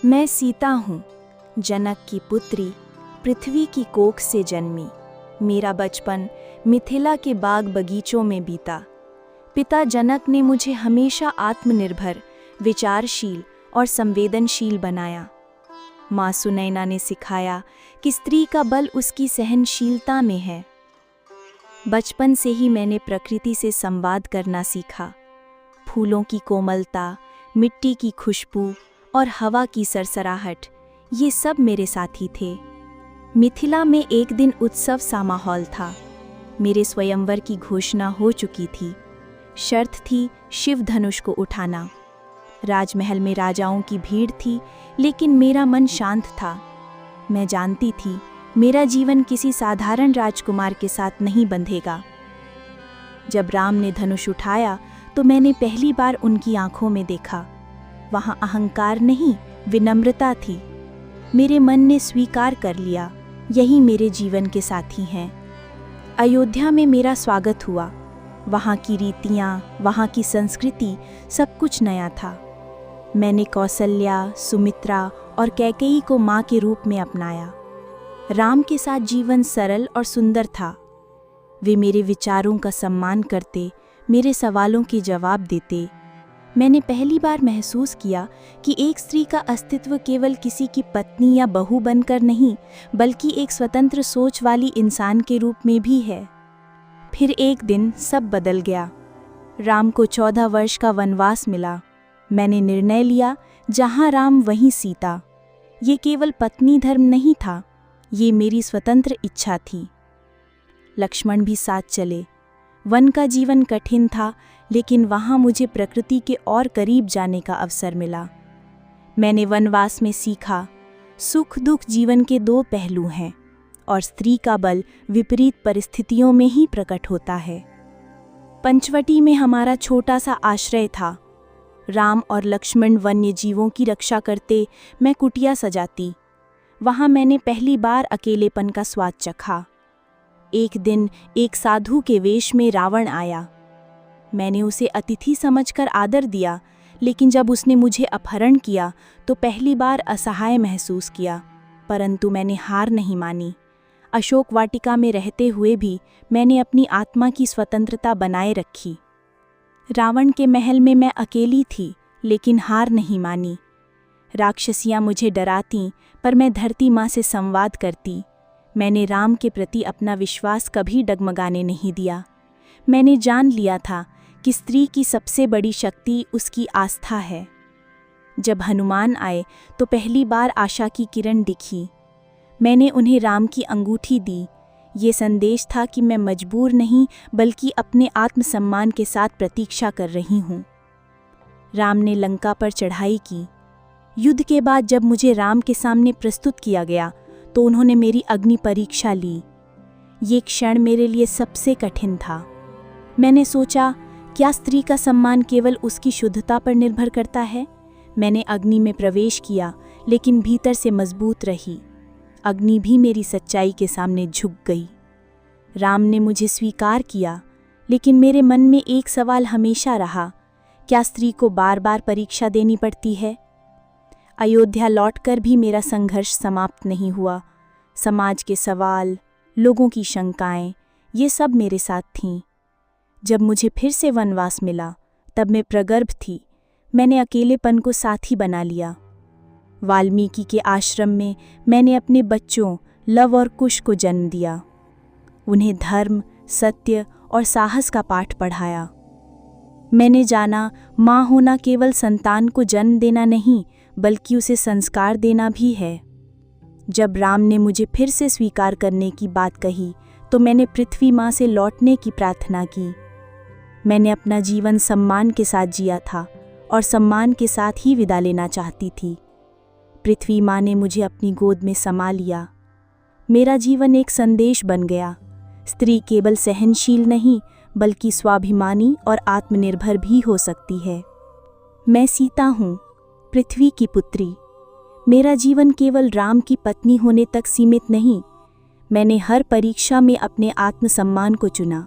मैं सीता हूँ, जनक की पुत्री, पृथ्वी की कोख से जन्मी। मेरा बचपन मिथिला के बाग बगीचों में बीता। पिता जनक ने मुझे हमेशा आत्मनिर्भर, विचारशील और संवेदनशील बनाया। माँ सुनैना ने सिखाया कि स्त्री का बल उसकी सहनशीलता में है। बचपन से ही मैंने प्रकृति से संवाद करना सीखा। फूलों की कोमलता, मिट्टी की खुशबू और हवा की सरसराहट, ये सब मेरे साथी थे। मिथिला में एक दिन उत्सव सा माहौल था। मेरे स्वयंवर की घोषणा हो चुकी थी। शर्त थी शिव धनुष को उठाना। राजमहल में राजाओं की भीड़ थी, लेकिन मेरा मन शांत था। मैं जानती थी मेरा जीवन किसी साधारण राजकुमार के साथ नहीं बंधेगा। जब राम ने धनुष उठाया तो मैंने पहली बार उनकी आंखों में देखा। वहां अहंकार नहीं, विनम्रता थी। मेरे मन ने स्वीकार कर लिया, यही मेरे जीवन के साथी हैं। अयोध्या में मेरा स्वागत हुआ। वहाँ की रीतियाँ, वहाँ की संस्कृति, सब कुछ नया था। मैंने कौसल्या, सुमित्रा और कैकेयी को माँ के रूप में अपनाया। राम के साथ जीवन सरल और सुंदर था। वे मेरे विचारों का सम्मान करते, मेरे सवालों के जवाब देते। मैंने पहली बार महसूस किया कि एक स्त्री का अस्तित्व केवल किसी की पत्नी या बहू बनकर नहीं, बल्कि एक स्वतंत्र सोच वाली इंसान के रूप में भी है। फिर एक दिन सब बदल गया। राम को 14 वर्ष का वनवास मिला। मैंने निर्णय लिया, जहाँ राम वहीं सीता। ये केवल पत्नी धर्म नहीं था, ये मेरी स्वतंत्र इच्छा थी। लक्ष्मण भी साथ चले। वन का जीवन कठिन था, लेकिन वहाँ मुझे प्रकृति के और करीब जाने का अवसर मिला। मैंने वनवास में सीखा, सुख दुख जीवन के दो पहलू हैं, और स्त्री का बल विपरीत परिस्थितियों में ही प्रकट होता है। पंचवटी में हमारा छोटा सा आश्रय था। राम और लक्ष्मण वन्य जीवों की रक्षा करते, मैं कुटिया सजाती। वहाँ मैंने पहली बार अकेलेपन का स्वाद चखा। एक दिन एक साधु के वेश में रावण आया। मैंने उसे अतिथि समझकर आदर दिया, लेकिन जब उसने मुझे अपहरण किया तो पहली बार असहाय महसूस किया। परंतु मैंने हार नहीं मानी। अशोक वाटिका में रहते हुए भी मैंने अपनी आत्मा की स्वतंत्रता बनाए रखी। रावण के महल में मैं अकेली थी, लेकिन हार नहीं मानी। राक्षसियाँ मुझे डरातीं, पर मैं धरती माँ से संवाद करती। मैंने राम के प्रति अपना विश्वास कभी डगमगाने नहीं दिया। मैंने जान लिया था कि स्त्री की सबसे बड़ी शक्ति उसकी आस्था है। जब हनुमान आए तो पहली बार आशा की किरण दिखी। मैंने उन्हें राम की अंगूठी दी। ये संदेश था कि मैं मजबूर नहीं, बल्कि अपने आत्मसम्मान के साथ प्रतीक्षा कर रही हूँ। राम ने लंका पर चढ़ाई की। युद्ध के बाद जब मुझे राम के सामने प्रस्तुत किया गया तो उन्होंने मेरी अग्नि परीक्षा ली। ये क्षण मेरे लिए सबसे कठिन था। मैंने सोचा, क्या स्त्री का सम्मान केवल उसकी शुद्धता पर निर्भर करता है? मैंने अग्नि में प्रवेश किया, लेकिन भीतर से मजबूत रही। अग्नि भी मेरी सच्चाई के सामने झुक गई। राम ने मुझे स्वीकार किया, लेकिन मेरे मन में एक सवाल हमेशा रहा, क्या स्त्री को बार बार परीक्षा देनी पड़ती है? अयोध्या लौटकर भी मेरा संघर्ष समाप्त नहीं हुआ। समाज के सवाल, लोगों की शंकाएं, ये सब मेरे साथ थीं। जब मुझे फिर से वनवास मिला, तब मैं प्रगर्भ थी। मैंने अकेलेपन को साथी बना लिया। वाल्मीकि के आश्रम में मैंने अपने बच्चों लव और कुश को जन्म दिया। उन्हें धर्म, सत्य और साहस का पाठ पढ़ाया। मैंने जाना, माँ होना केवल संतान को जन्म देना नहीं, बल्कि उसे संस्कार देना भी है। जब राम ने मुझे फिर से स्वीकार करने की बात कही तो मैंने पृथ्वी माँ से लौटने की प्रार्थना की। मैंने अपना जीवन सम्मान के साथ जिया था और सम्मान के साथ ही विदा लेना चाहती थी। पृथ्वी माँ ने मुझे अपनी गोद में समा लिया। मेरा जीवन एक संदेश बन गया। स्त्री केवल सहनशील नहीं, बल्कि स्वाभिमानी और आत्मनिर्भर भी हो सकती है। मैं सीता हूँ, पृथ्वी की पुत्री। मेरा जीवन केवल राम की पत्नी होने तक सीमित नहीं। मैंने हर परीक्षा में अपने आत्मसम्मान को चुना।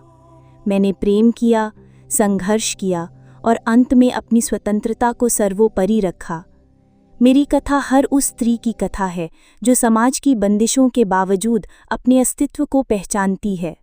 मैंने प्रेम किया, संघर्ष किया और अंत में अपनी स्वतंत्रता को सर्वोपरि रखा। मेरी कथा हर उस स्त्री की कथा है जो समाज की बंदिशों के बावजूद अपने अस्तित्व को पहचानती है।